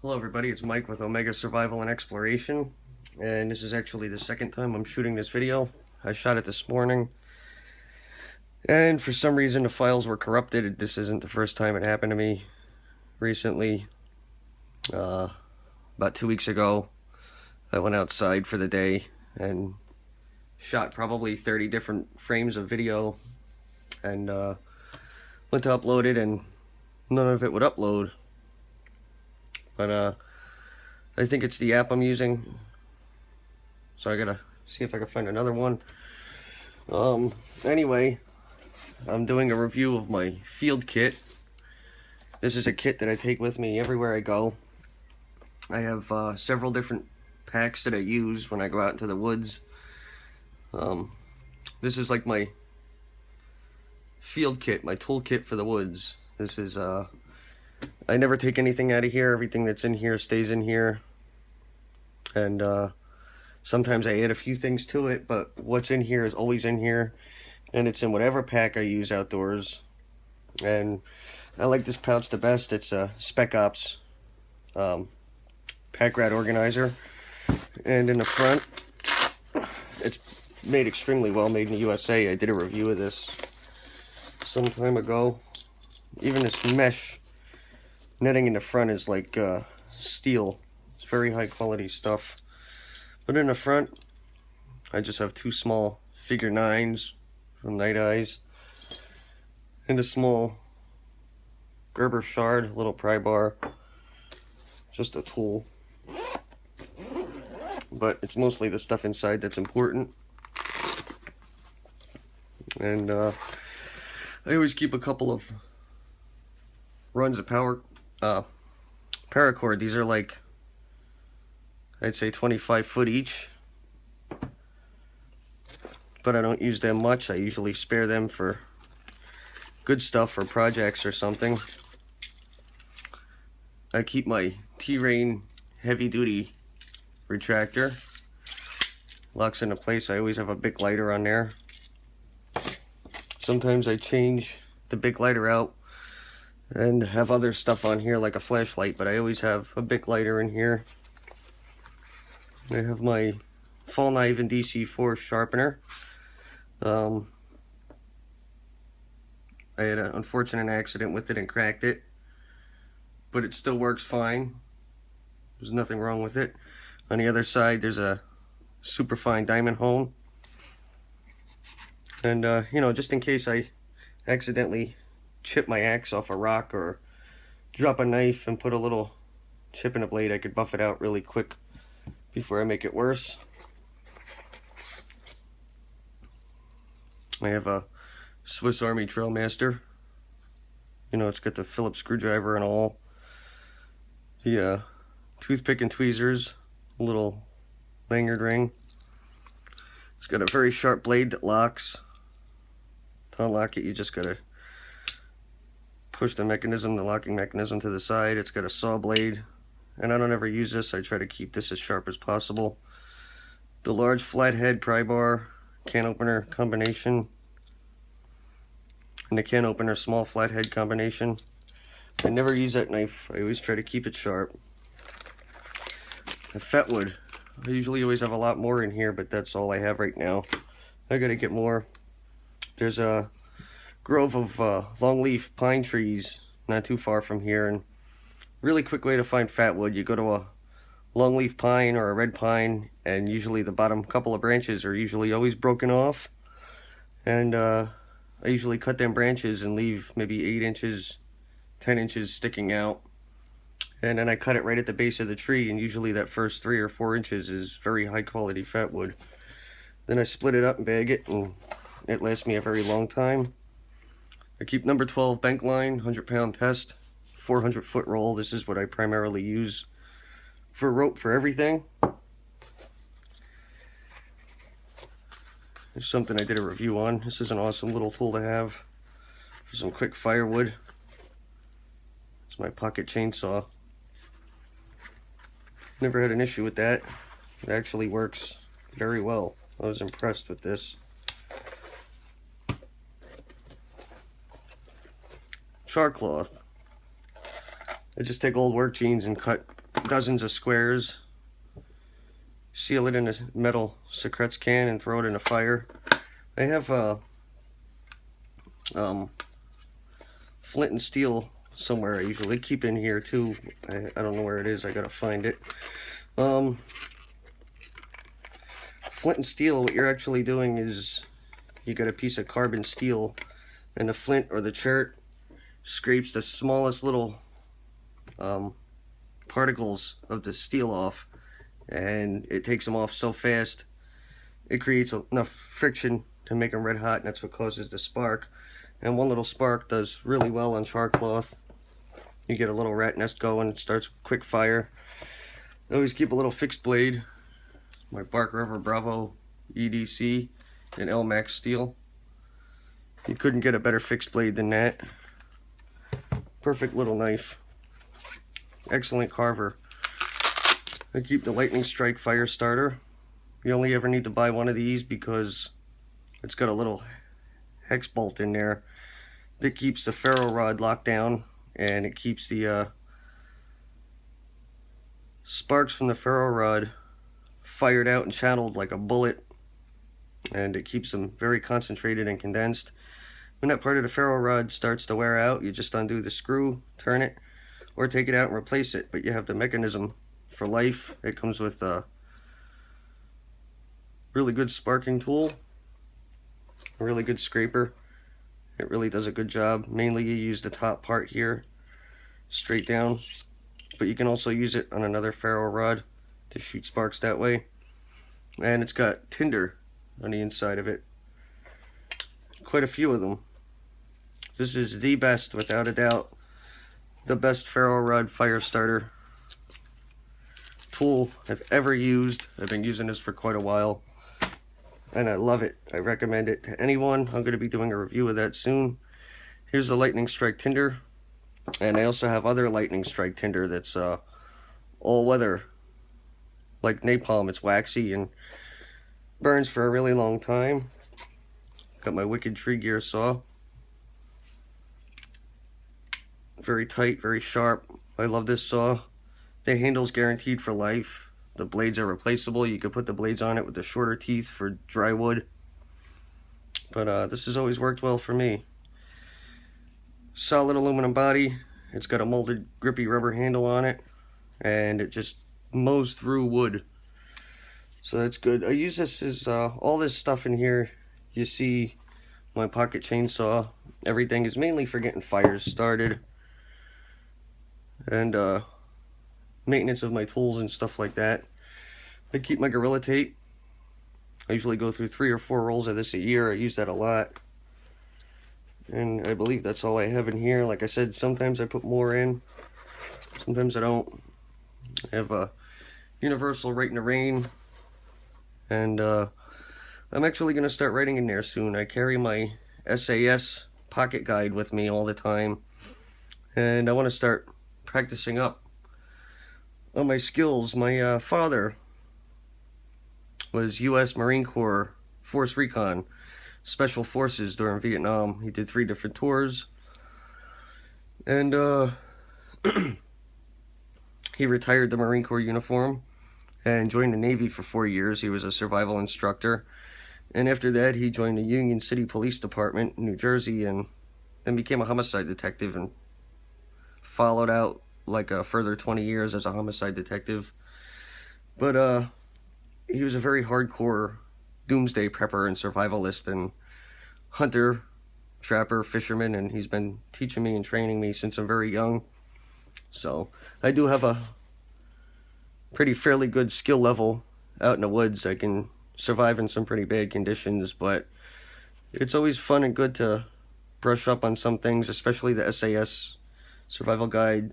Hello everybody, it's Mike with Omega Survival and Exploration, and this is actually the second time I'm shooting this video. I shot it this morning, and for some reason the files were corrupted. This isn't the first time it happened to me recently. About 2 weeks ago, I went outside for the day and shot probably 30 different frames of video, and went to upload it, and none of it would upload. But I think it's the app I'm using, so I gotta see if I can find another one. Anyway, I'm doing a review of my field kit. This is a kit that I take with me everywhere I go. I have several different packs that I use when I go out into the woods. This is like my field kit, my tool kit for the woods. This is, I never take anything out of here. Everything that's in here stays in here. And sometimes I add a few things to it, but what's in here is always in here. And it's in whatever pack I use outdoors. And I like this pouch the best. It's a Spec Ops pack rat organizer. And in the front, it's made extremely well, made in the USA. I did a review of this some time ago. Even this mesh netting in the front is like steel. It's very high quality stuff. But in the front, I just have two small figure 9s from Night Eyes and a small Gerber shard, little pry bar. Just a tool. But it's mostly the stuff inside that's important. And I always keep a couple of runs of paracord. These are like, I'd say 25 foot each, but I don't use them much. I usually spare them for good stuff for projects or something. I keep my T-Rain heavy duty retractor. Locks into place. I always have a Bic lighter on there. Sometimes I change the Bic lighter out and have other stuff on here like a flashlight, but I always have a Bic lighter in here. I have my Fall Knife and DC4 sharpener. I had an unfortunate accident with it and cracked it, but it still works fine. There's nothing wrong with it. On the other side, there's a super fine diamond hone. And, you know, just in case I accidentally chip my axe off a rock or drop a knife and put a little chip in a blade, I could buff it out really quick before I make it worse. I have a Swiss Army Trailmaster. You know, it's got the Phillips screwdriver and all. The toothpick and tweezers, a little lanyard ring. It's got a very sharp blade that locks. To unlock it, you just gotta push the mechanism, the locking mechanism, to the side. It's got a saw blade, and I don't ever use this. I try to keep this as sharp as possible. The large flathead pry bar, can opener combination, and the can opener small flathead combination. I never use that knife. I always try to keep it sharp. The Fetwood. I usually always have a lot more in here, but that's all I have right now. I gotta get more. There's a grove of longleaf pine trees not too far from here, and really quick way to find fatwood. You go to a longleaf pine or a red pine, and usually the bottom couple of branches are usually always broken off, and I usually cut them branches and leave maybe 8 inches, 10 inches sticking out, and then I cut it right at the base of the tree, and usually that first 3 or 4 inches is very high quality fatwood. Then I split it up and bag it, and it lasts me a very long time. I keep number 12 bank line, 100-pound test, 400-foot roll. This is what I primarily use for rope for everything. There's something I did a review on. This is an awesome little tool to have for some quick firewood. It's my pocket chainsaw. Never had an issue with that. It actually works very well. I was impressed with this. Char cloth. I just take old work jeans and cut dozens of squares, seal it in a metal Secrets can, and throw it in a fire. I have flint and steel somewhere. I usually keep in here too. I don't know where it is. I gotta find it. Flint and steel, what you're actually doing is you got a piece of carbon steel, and the flint or the chert scrapes the smallest little particles of the steel off, and it takes them off so fast it creates enough friction to make them red hot, and that's what causes the spark. And one little spark does really well on char cloth. You get a little rat nest going, it starts quick fire. I always keep a little fixed blade, my Bark River Bravo EDC in Elmax steel. You couldn't get a better fixed blade than that. Perfect little knife. Excellent carver. I keep the Lightning Strike fire starter. You only ever need to buy one of these because it's got a little hex bolt in there that keeps the ferro rod locked down, and it keeps the sparks from the ferro rod fired out and channeled like a bullet, and it keeps them very concentrated and condensed. When that part of the ferro rod starts to wear out, you just undo the screw, turn it, or take it out and replace it, but you have the mechanism for life. It comes with a really good sparking tool, a really good scraper. It really does a good job. Mainly you use the top part here straight down, but you can also use it on another ferro rod to shoot sparks that way. And it's got tinder on the inside of it, quite a few of them. This is the best, without a doubt, the best ferro rod fire starter tool I've ever used. I've been using this for quite a while, and I love it. I recommend it to anyone. I'm going to be doing a review of that soon. Here's the Lightning Strike tinder, and I also have other Lightning Strike tinder that's all weather, like napalm. It's waxy and burns for a really long time. Got my Wicked Tree Gear saw. Very tight, very sharp. I love this saw. The handle's guaranteed for life. The blades are replaceable. You can put the blades on it with the shorter teeth for dry wood. But this has always worked well for me. Solid aluminum body. It's got a molded grippy rubber handle on it, and it just mows through wood. So that's good. I use this as all this stuff in here. You see my pocket chainsaw. Everything is mainly for getting fires started and maintenance of my tools and stuff like that. I keep my Gorilla Tape. I usually go through 3 or 4 rolls of this a year. I use that a lot. And I believe that's all I have in here. Like I said, sometimes I put more in, sometimes I don't. I have a Universal Right in the Rain, and I'm actually going to start writing in there soon. I carry my SAS pocket guide with me all the time, and I want to start practicing up on my skills. My father was U.S. Marine Corps Force Recon Special Forces during Vietnam. He did 3 different tours, and he retired the Marine Corps uniform and joined the Navy for 4 years. He was a survival instructor, and after that he joined the Union City Police Department in New Jersey, and then became a homicide detective, and followed out like a further 20 years as a homicide detective. But he was a very hardcore doomsday prepper and survivalist and hunter, trapper, fisherman, and he's been teaching me and training me since I'm very young. So I do have a pretty fairly good skill level out in the woods. I can survive in some pretty bad conditions, but it's always fun and good to brush up on some things, especially the SAS survival guide.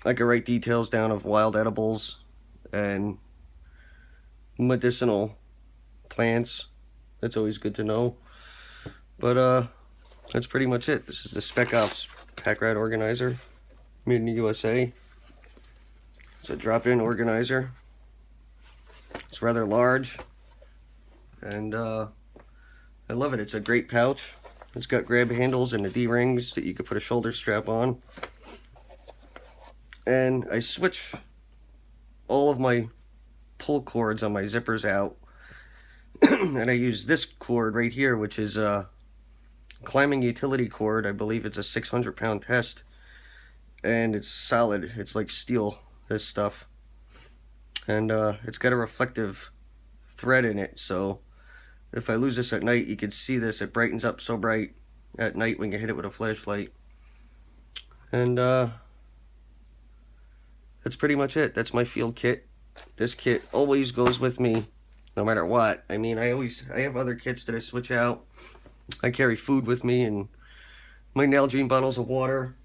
I can write details down of wild edibles and medicinal plants. That's always good to know. But that's pretty much it. This is the Spec Ops Pack Rat Organizer, made in the USA. It's a drop-in organizer. It's rather large, and I love it. It's a great pouch. It's got grab handles and the D-rings that you could put a shoulder strap on. and I switch all of my pull cords on my zippers out, and I use this cord right here, which is a climbing utility cord. I believe it's a 600-pound test, and it's solid. It's like steel, this stuff, and it's got a reflective thread in it, so if I lose this at night, you can see this. It brightens up so bright at night when you hit it with a flashlight. And that's pretty much it. That's my field kit. This kit always goes with me no matter what. I mean, I have other kits that I switch out. I carry food with me and my Nalgene bottles of water.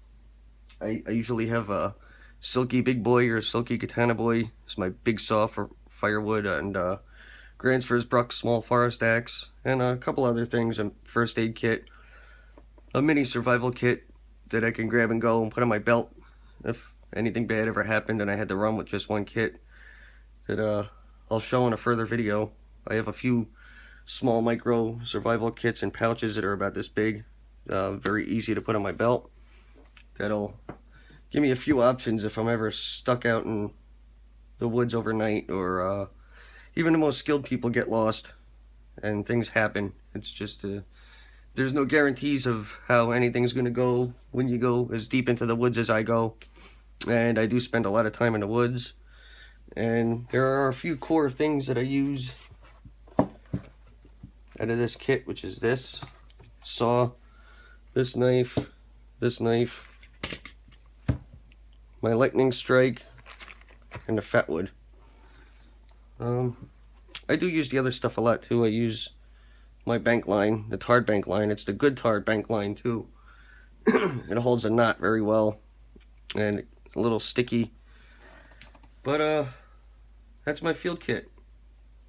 I usually have a Silky Big Boy or a Silky Katana Boy. It's my big saw for firewood, and Gransfors Bruck small forest axe, and a couple other things, a first aid kit, a mini survival kit that I can grab and go and put on my belt if anything bad ever happened and I had to run with just one kit, that I'll show in a further video. I have a few small micro survival kits and pouches that are about this big, very easy to put on my belt. That'll give me a few options if I'm ever stuck out in the woods overnight, or even the most skilled people get lost and things happen. It's just there's no guarantees of how anything's going to go when you go as deep into the woods as I go, and I do spend a lot of time in the woods. And there are a few core things that I use out of this kit, which is this saw, this knife, my lightning strike, and the fatwood. I do use the other stuff a lot too. I use my bank line, the Tard bank line. It's the good Tard bank line too. It holds a knot very well, and it's a little sticky. But that's my field kit.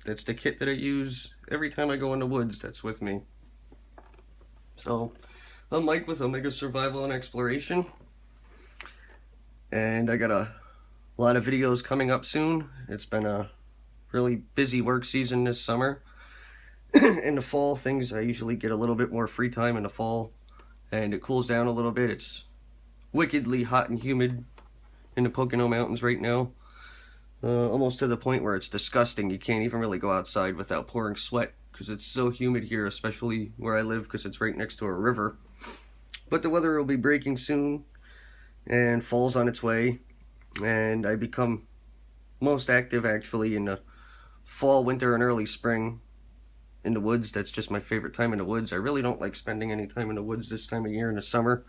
That's the kit that I use every time I go in the woods. That's with me. So I'm Mike with Omega Survival and Exploration, and I got a lot of videos coming up soon. It's been a really busy work season this summer. In the fall, I usually get a little bit more free time in the fall, and it cools down a little bit. It's wickedly hot and humid in the Pocono Mountains right now, almost to the point where it's disgusting. You can't even really go outside without pouring sweat because it's so humid here, especially where I live, because it's right next to a river. But the weather will be breaking soon, and fall's on its way, and I become most active actually in the fall, winter, and early spring in the woods. That's just my favorite time in the woods. I really don't like spending any time in the woods this time of year in the summer.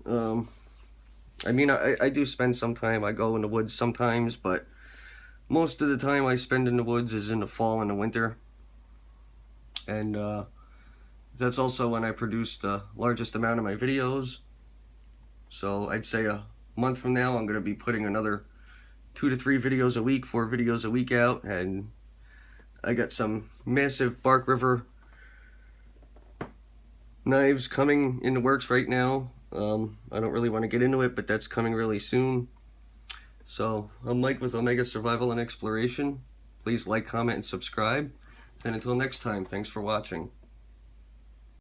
I mean, I do spend some time. I go in the woods sometimes, but most of the time I spend in the woods is in the fall and the winter. And that's also when I produce the largest amount of my videos. So I'd say a month from now I'm going to be putting another 2 to 3 videos a week, 4 videos a week out, and I got some massive Bark River knives coming in the works right now. I don't really want to get into it, but that's coming really soon. So I'm Mike with Omega Survival and Exploration. Please like, comment, and subscribe. And until next time, thanks for watching.